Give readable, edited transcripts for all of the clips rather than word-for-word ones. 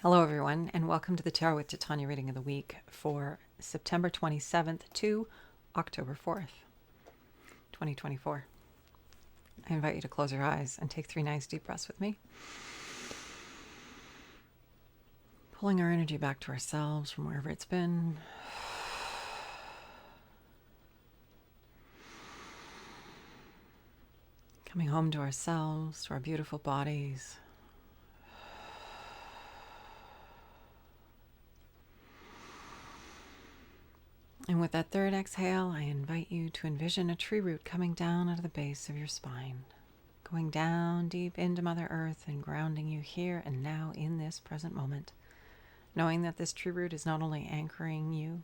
Hello, everyone, and welcome to the Tarot with Titania reading of the week for September 27th to October 4th, 2024. I invite you to close your eyes and take 3 nice deep breaths with me. Pulling our energy back to ourselves from wherever it's been. Coming home to ourselves, to our beautiful bodies. And with that third exhale, I invite you to envision a tree root coming down out of the base of your spine, going down deep into Mother Earth and grounding you here and now in this present moment, knowing that this tree root is not only anchoring you,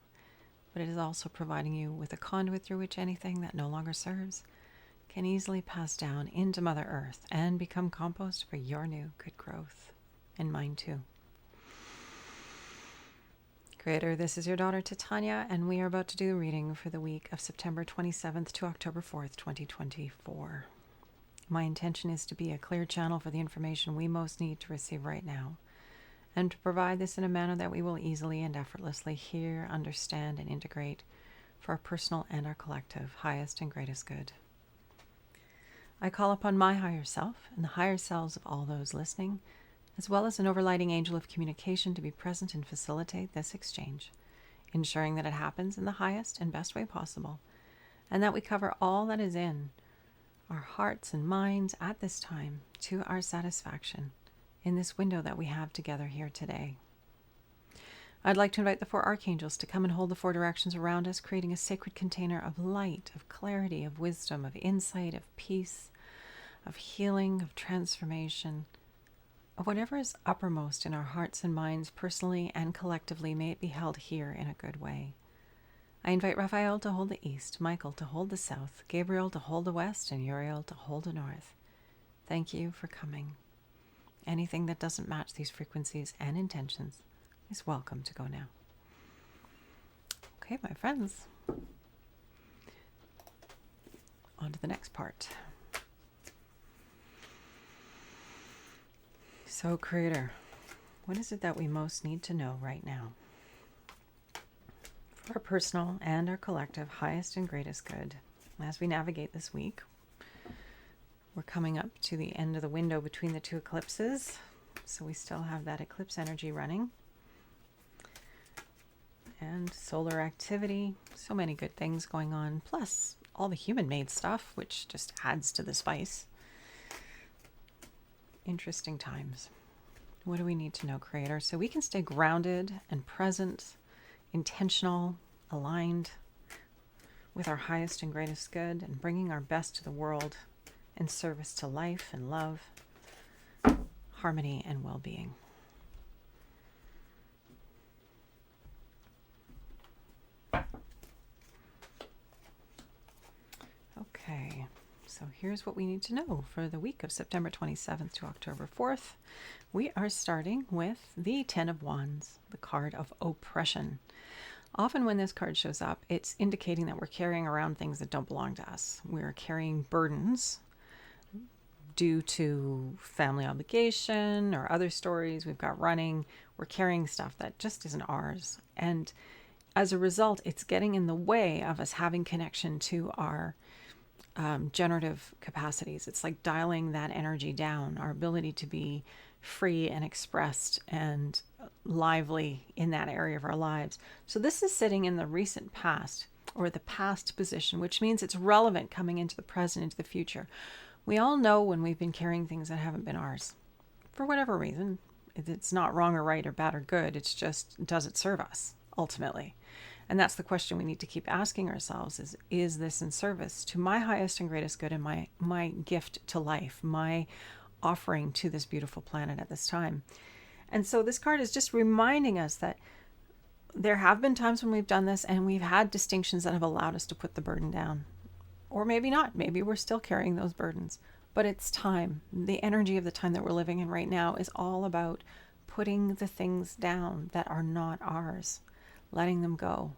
but it is also providing you with a conduit through which anything that no longer serves can easily pass down into Mother Earth and become compost for your new good growth, and mine too. Creator, this is your daughter Titania, and we are about to do a reading for the week of September 27th to October 4th, 2024. My intention is to be a clear channel for the information we most need to receive right now, and to provide this in a manner that we will easily and effortlessly hear, understand, and integrate for our personal and our collective highest and greatest good. I call upon my higher self and the higher selves of all those listening, as well as an overlighting angel of communication to be present and facilitate this exchange, ensuring that it happens in the highest and best way possible, and that we cover all that is in our hearts and minds at this time to our satisfaction in this window that we have together here today. I'd like to invite the 4 archangels to come and hold the 4 directions around us, creating a sacred container of light, of clarity, of wisdom, of insight, of peace, of healing, of transformation, of whatever is uppermost in our hearts and minds, personally and collectively. May it be held here in a good way. I invite Raphael to hold the east, Michael to hold the south, Gabriel to hold the west, and Uriel to hold the north. Thank you for coming. Anything that doesn't match these frequencies and intentions is welcome to go now. Okay, my friends. On to the next part. So, Creator, what is it that we most need to know right now for our personal and our collective highest and greatest good as we navigate this week? We're coming up to the end of the window between the 2 eclipses, so we still have that eclipse energy running. And solar activity, so many good things going on, plus all the human-made stuff, which just adds to the spice. Interesting times. What do we need to know, Creator, so we can stay grounded and present, intentional, aligned with our highest and greatest good, and bringing our best to the world in service to life and love, harmony and well-being? Okay. So here's what we need to know for the week of September 27th to October 4th. We are starting with the 10 of Wands, the card of oppression. Often when this card shows up, it's indicating that we're carrying around things that don't belong to us. We're carrying burdens due to family obligation or other stories we've got running. We're carrying stuff that just isn't ours. And as a result, it's getting in the way of us having connection to our generative capacities. It's like dialing that energy down, our ability to be free and expressed and lively in that area of our lives. So this is sitting in the recent past, or the past position, which means it's relevant coming into the present, into the future. We all know when we've been carrying things that haven't been ours, for whatever reason. It's not wrong or right or bad or good. It's just, does it serve us ultimately? And that's the question we need to keep asking ourselves is this in service to my highest and greatest good and my gift to life, my offering to this beautiful planet at this time? And so this card is just reminding us that there have been times when we've done this and we've had distinctions that have allowed us to put the burden down. Or maybe not. Maybe we're still carrying those burdens. But it's time. The energy of the time that we're living in right now is all about putting the things down that are not ours, letting them go.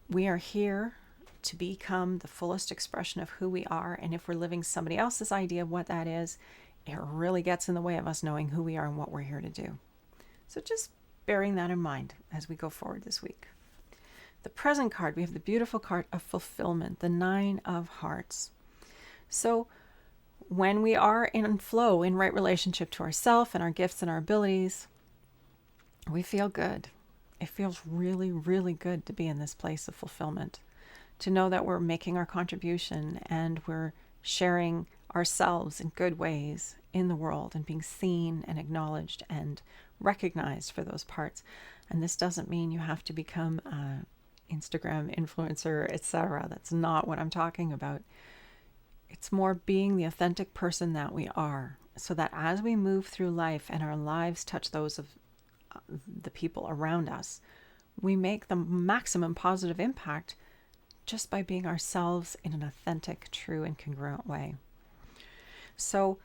We are here to become the fullest expression of who we are. And if we're living somebody else's idea of what that is, it really gets in the way of us knowing who we are and what we're here to do. So just bearing that in mind as we go forward this week. The present card, we have the beautiful card of fulfillment, the 9 of Hearts. So when we are in flow, in right relationship to ourselves and our gifts and our abilities, we feel good. It feels really, really good to be in this place of fulfillment, to know that we're making our contribution and we're sharing ourselves in good ways in the world and being seen and acknowledged and recognized for those parts. And this doesn't mean you have to become an Instagram influencer, etc. That's not what I'm talking about. It's more being the authentic person that we are, so that as we move through life and our lives touch those of the people around us, we make the maximum positive impact just by being ourselves in an authentic, true, and congruent way. So,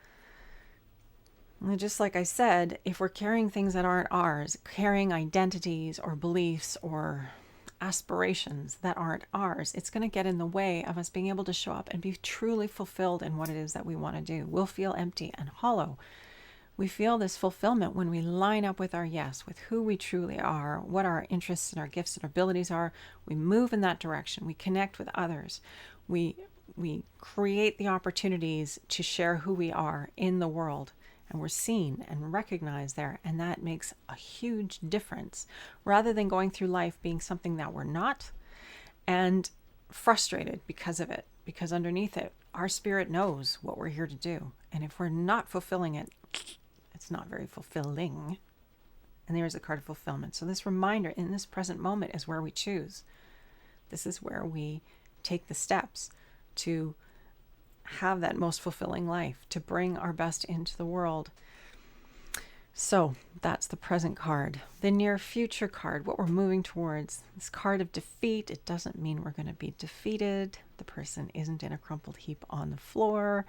just like I said, if we're carrying things that aren't ours, carrying identities or beliefs or aspirations that aren't ours, it's going to get in the way of us being able to show up and be truly fulfilled in what it is that we want to do. We'll feel empty and hollow. We feel this fulfillment when we line up with our yes, with who we truly are, what our interests and our gifts and our abilities are. We move in that direction. We connect with others. We create the opportunities to share who we are in the world. And we're seen and recognized there. And that makes a huge difference, rather than going through life being something that we're not and frustrated because of it. Because underneath it, our spirit knows what we're here to do. And if we're not fulfilling it, it's not very fulfilling. And there's the card of fulfillment. So this reminder in this present moment is where we choose. This is where we take the steps to have that most fulfilling life, to bring our best into the world. So that's the present card. The near future card, what we're moving towards, this card of defeat. It doesn't mean we're going to be defeated. The person isn't in a crumpled heap on the floor.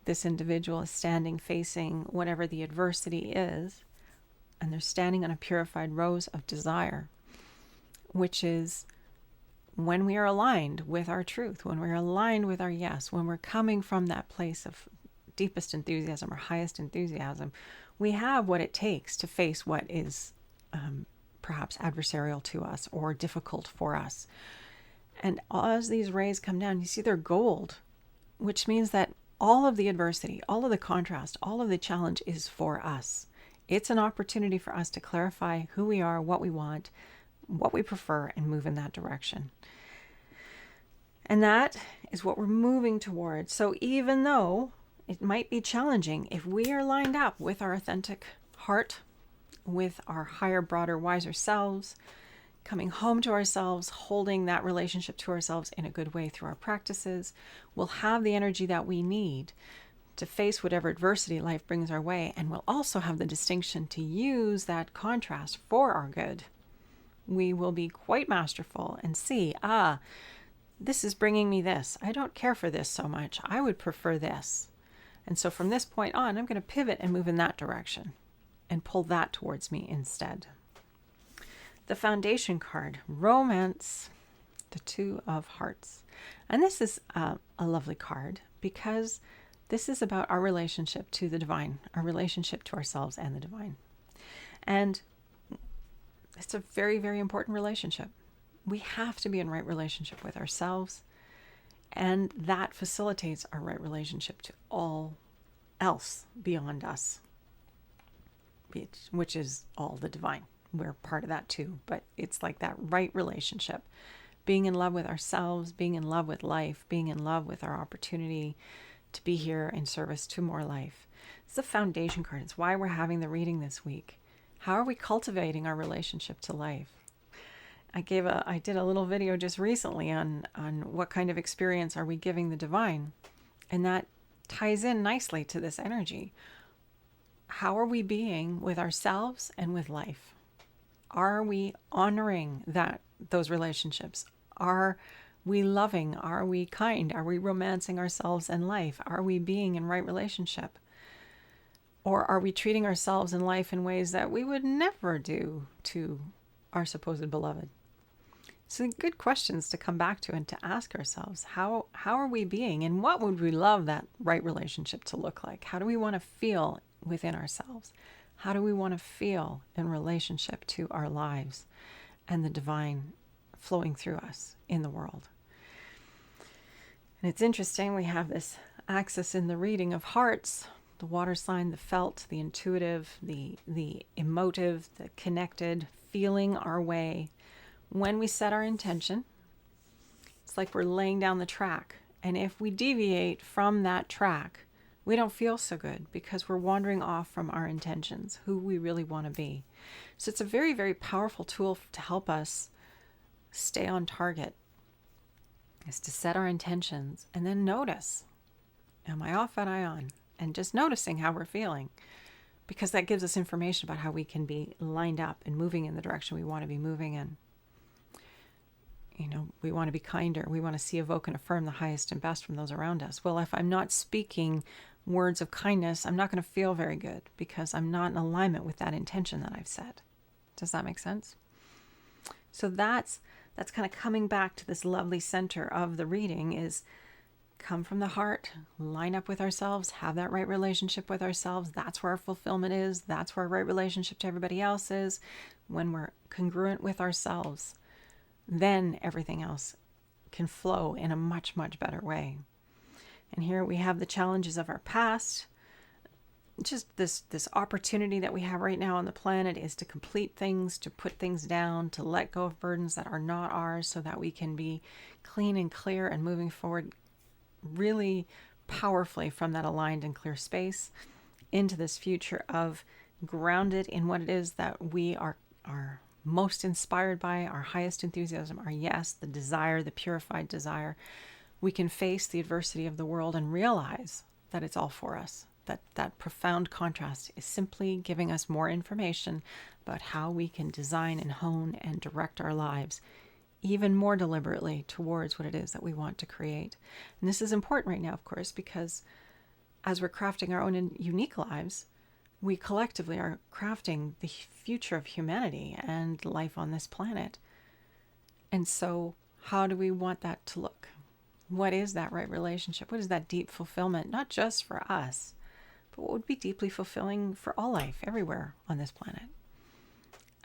This individual is standing facing whatever the adversity is, and they're standing on a purified rose of desire, which is when we are aligned with our truth, when we're aligned with our yes, when we're coming from that place of deepest enthusiasm or highest enthusiasm, we have what it takes to face what is perhaps adversarial to us or difficult for us. And as these rays come down, you see they're gold, which means that all of the adversity, all of the contrast, all of the challenge is for us. It's an opportunity for us to clarify who we are, what we want, what we prefer, and move in that direction. And that is what we're moving towards. So even though it might be challenging, if we are lined up with our authentic heart, with our higher, broader, wiser selves, coming home to ourselves, holding that relationship to ourselves in a good way through our practices, we'll have the energy that we need to face whatever adversity life brings our way. And we'll also have the distinction to use that contrast for our good. We will be quite masterful and see, this is bringing me this. I don't care for this so much. I would prefer this. And so from this point on, I'm going to pivot and move in that direction and pull that towards me instead. The foundation card, romance, the 2 of Hearts. And this is a lovely card because this is about our relationship to the divine, our relationship to ourselves and the divine. And it's a very, very important relationship. We have to be in right relationship with ourselves, and that facilitates our right relationship to all else beyond us, which is all the divine. We're part of that too, but it's like that right relationship, being in love with ourselves, being in love with life, being in love with our opportunity to be here in service to more life. It's the foundation card. It's why we're having the reading this week. How are we cultivating our relationship to life? I did a little video just recently on what kind of experience are we giving the divine, and that ties in nicely to this energy. How are we being with ourselves and with life? Are we honoring those relationships? Are we loving? Are we kind? Are we romancing ourselves and life? Are we being in right relationship? Or are we treating ourselves and life in ways that we would never do to our supposed beloved? So good questions to come back to and to ask ourselves. How are we being, and what would we love that right relationship to look like? How do we want to feel within ourselves? How do we want to feel in relationship to our lives and the divine flowing through us in the world? And it's interesting, we have this axis in the reading of hearts, the water sign, the felt, the intuitive, the emotive, the connected, feeling our way. When we set our intention, it's like we're laying down the track. And if we deviate from that track, we don't feel so good because we're wandering off from our intentions, who we really want to be. So it's a very, very powerful tool to help us stay on target, is to set our intentions and then notice, am I off, am I on? And just noticing how we're feeling, because that gives us information about how we can be lined up and moving in the direction we want to be moving in. You know, we want to be kinder. We want to see, evoke, and affirm the highest and best from those around us. Well, if I'm not speaking words of kindness, I'm not going to feel very good because I'm not in alignment with that intention that I've set. Does that make sense? So that's kind of coming back to this lovely center of the reading, is come from the heart, line up with ourselves, have that right relationship with ourselves. That's where our fulfillment is. That's where our right relationship to everybody else is. When we're congruent with ourselves, then everything else can flow in a much, much better way. And here we have the challenges of our past. Just this opportunity that we have right now on the planet is to complete things, to put things down, to let go of burdens that are not ours so that we can be clean and clear and moving forward really powerfully from that aligned and clear space into this future of grounded in what it is that we are most inspired by, our highest enthusiasm, our yes, the desire, the purified desire. We can face the adversity of the world and realize that it's all for us. That profound contrast is simply giving us more information about how we can design and hone and direct our lives even more deliberately towards what it is that we want to create. And this is important right now, of course, because as we're crafting our own unique lives, we collectively are crafting the future of humanity and life on this planet. And so how do we want that to look? What is that right relationship? What is that deep fulfillment, not just for us, but what would be deeply fulfilling for all life everywhere on this planet?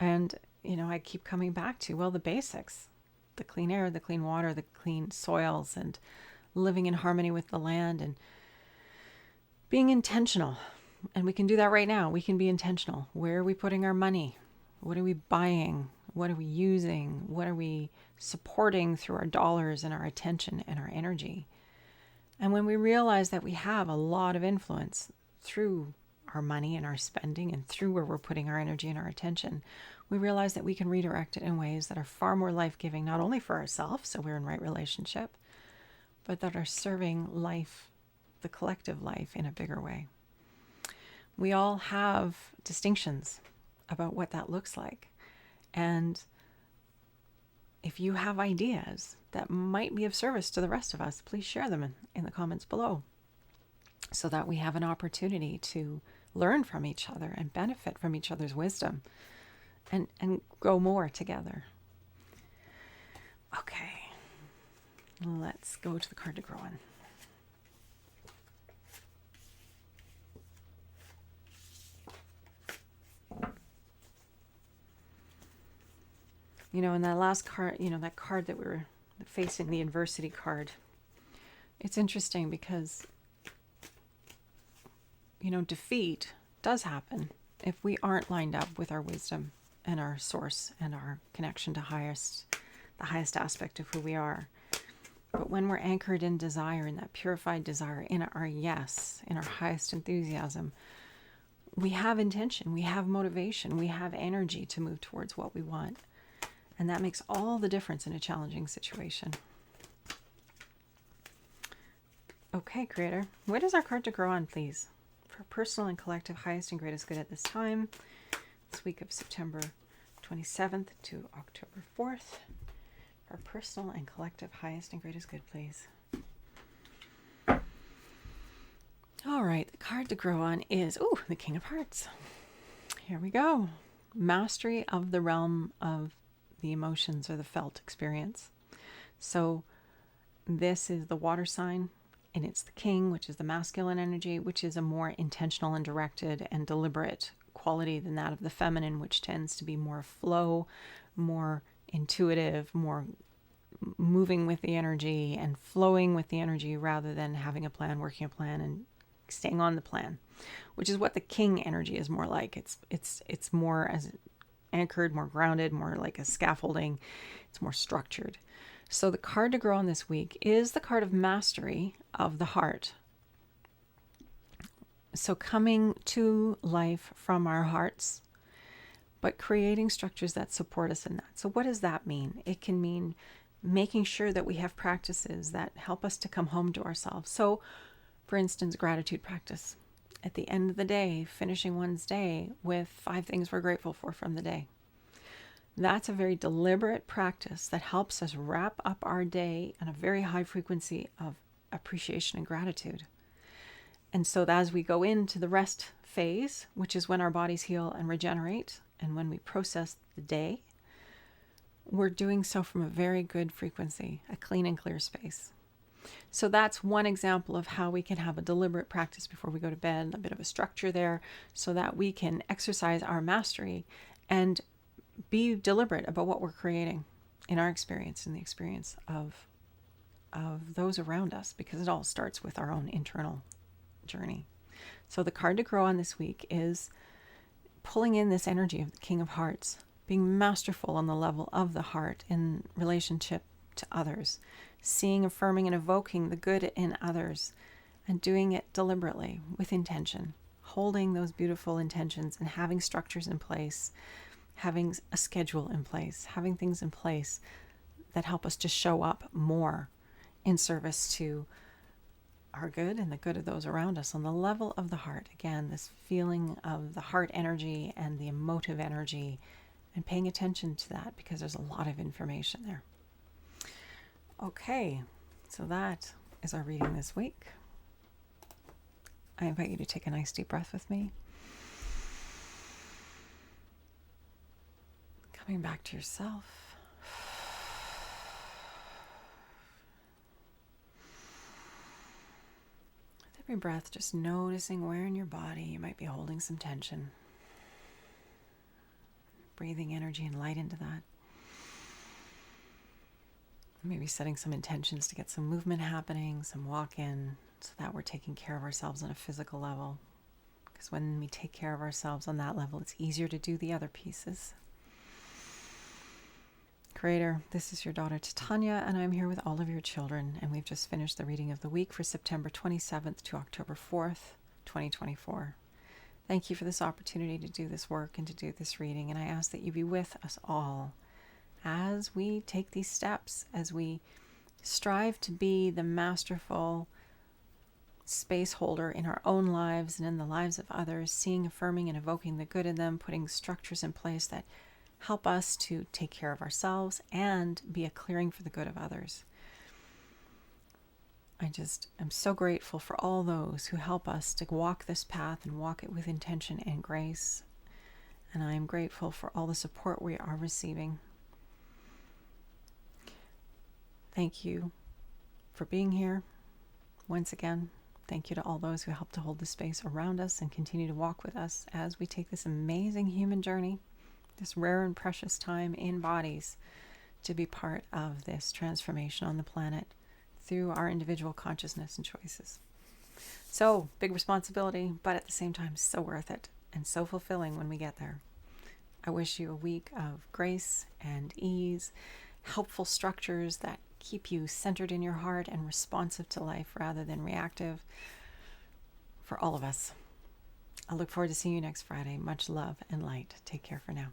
And, you know, I keep coming back to, well, the basics, the clean air, the clean water, the clean soils, and living in harmony with the land and being intentional. And we can do that right now. We can be intentional. Where are we putting our money? What are we buying? What are we using? What are we supporting through our dollars and our attention and our energy? And when we realize that we have a lot of influence through our money and our spending and through where we're putting our energy and our attention, we realize that we can redirect it in ways that are far more life-giving, not only for ourselves, so we're in right relationship, but that are serving life, the collective life, in a bigger way. We all have distinctions about what that looks like. And if you have ideas that might be of service to the rest of us, please share them in the comments below so that we have an opportunity to learn from each other and benefit from each other's wisdom and grow more together. Okay, let's go to the card to grow on. You know, in that last card, you know, that card that we were facing, the adversity card, it's interesting because, you know, defeat does happen if we aren't lined up with our wisdom and our source and our connection to the highest aspect of who we are. But when we're anchored in desire, in that purified desire, in our yes, in our highest enthusiasm, we have intention, we have motivation, we have energy to move towards what we want. And that makes all the difference in a challenging situation. Okay, Creator, what is our card to grow on, please? For personal and collective highest and greatest good at this time, this week of September 27th to October 4th. For personal and collective highest and greatest good, please. All right, the card to grow on is, the King of Hearts. Here we go. Mastery of the realm of the emotions or the felt experience. So this is the water sign, and it's the king, which is the masculine energy, which is a more intentional and directed and deliberate quality than that of the feminine, which tends to be more flow, more intuitive, more moving with the energy and flowing with the energy rather than having a plan, working a plan, and staying on the plan, which is what the king energy is more like. It's more as anchored, more grounded, more like a scaffolding. It's more structured. So the card to grow on this week is the card of mastery of the heart. So coming to life from our hearts, but creating structures that support us in that. So what does that mean? It can mean making sure that we have practices that help us to come home to ourselves. So, for instance, gratitude practice. At the end of the day, finishing one's day with 5 things we're grateful for from the day. That's a very deliberate practice that helps us wrap up our day on a very high frequency of appreciation and gratitude. And so as we go into the rest phase, which is when our bodies heal and regenerate, and when we process the day, we're doing so from a very good frequency, a clean and clear space. So that's one example of how we can have a deliberate practice before we go to bed, a bit of a structure there, so that we can exercise our mastery and be deliberate about what we're creating in our experience and the experience of those around us, because it all starts with our own internal journey. So the card to grow on this week is pulling in this energy of the King of Hearts, being masterful on the level of the heart in relationship to others, seeing, affirming, and evoking the good in others, and doing it deliberately with intention, holding those beautiful intentions and having structures in place, having a schedule in place, having things in place that help us to show up more in service to our good and the good of those around us on the level of the heart. Again, this feeling of the heart energy and the emotive energy, and paying attention to that because there's a lot of information there. Okay, so that is our reading this week. I invite you to take a nice deep breath with me. Coming back to yourself. With every breath, just noticing where in your body you might be holding some tension. Breathing energy and light into that. Maybe setting some intentions to get some movement happening, some walk-in, so that we're taking care of ourselves on a physical level. Because when we take care of ourselves on that level, it's easier to do the other pieces. Creator, this is your daughter Titania, and I'm here with all of your children, and we've just finished the reading of the week for September 27th to October 4th, 2024. Thank you for this opportunity to do this work and to do this reading, and I ask that you be with us all as we take these steps, as we strive to be the masterful space holder in our own lives and in the lives of others, seeing, affirming, and evoking the good in them, putting structures in place that help us to take care of ourselves and be a clearing for the good of others. I just am so grateful for all those who help us to walk this path and walk it with intention and grace. And I am grateful for all the support we are receiving. Thank you for being here. Once again, thank you to all those who help to hold the space around us and continue to walk with us as we take this amazing human journey, this rare and precious time in bodies, to be part of this transformation on the planet through our individual consciousness and choices. So, big responsibility, but at the same time, so worth it and so fulfilling when we get there. I wish you a week of grace and ease, helpful structures that keep you centered in your heart and responsive to life rather than reactive, for all of us. I look forward to seeing you next Friday. Much love and light. Take care for now.